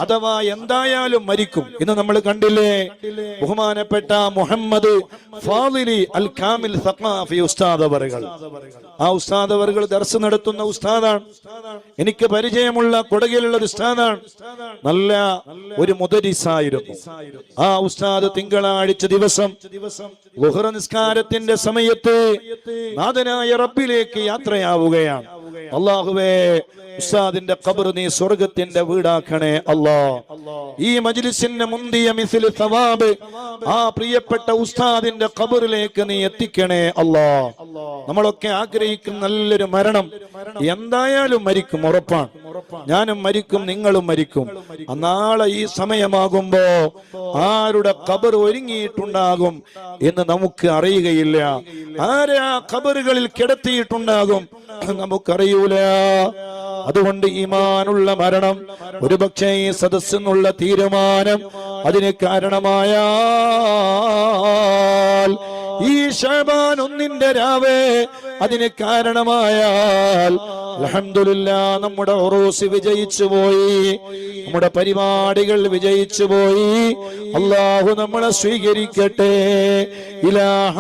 അഥവാ എന്തായാലും മരിക്കും. ഇന്ന് നമ്മൾ കണ്ടില്ലേ, ബഹുമാനപ്പെട്ട മുഹമ്മദ് ഫാദിലി അൽ കാമിൽ സഖാഫി ഉസ്താദ് അവറുകൾ. ആ ഉസ്താദ് അവറുകൾ ദർസ് നടത്തുന്ന ഉസ്താദാണ്. എനിക്ക് പരിചയമുള്ള കൊടകിലുള്ള ഒരു ഉസ്താദാണ്. നല്ല ഒരു മുദരിസായിരുന്നു. ആ ഉസ്താദ് തിങ്കളാഴ്ച ദിവസം ളുഹർ നിസ്കാരത്തിന്റെ സമയത്ത് നാഥനായ റബ്ബിലേക്ക് യാത്രയാവുകയാണ്. അല്ലാഹുവേ, ഉസ്താദിന്റെ ഖബർ നീ സ്വർഗത്തിന്റെ വീടാക്കണേ അല്ലാ. ഈ മജ്ലിസിന്റെ മുന്തിയ മിസ്ലു സവാബ് ആ പ്രിയപ്പെട്ട ഉസ്താദിന്റെ ഖബറിലേക്ക് നീ എത്തിക്കണേ അല്ലാ. നമ്മളൊക്കെ ആഗ്രഹിക്കുന്ന നല്ലൊരു മരണം. എന്തായാലും മരിക്കും, ഉറപ്പാണ്. ഞാനും മരിക്കും, നിങ്ങളും മരിക്കും. നാളെ ഈ സമയമാകുമ്പോ ആരുടെ ഖബർ ഒരുങ്ങിയിട്ടുണ്ടാകും എന്ന് നമുക്ക് അറിയുകയില്ല. ആരെ ആ ഖബറുകളിൽ കിടത്തിയിട്ടുണ്ടാകും നമുക്കറിയൂല. അതുകൊണ്ട് ഈമാനുള്ള മരണം ഒരുപക്ഷെ ഈ സദസ്സിനുള്ള തീരുമാനം അതിന് കാരണമായാൽ, ഈ ശഅബാൻ 1 രാവ് അതിന് കാരണമായാൽ, അൽഹംദുലില്ലാഹ്, നമ്മുടെ ഉറൂസ് വിജയിച്ചു പോയി, നമ്മുടെ പരിപാടികൾ വിജയിച്ചു പോയി. അല്ലാഹു നമ്മളെ സ്വീകരിക്കട്ടെ. ഇലാഹ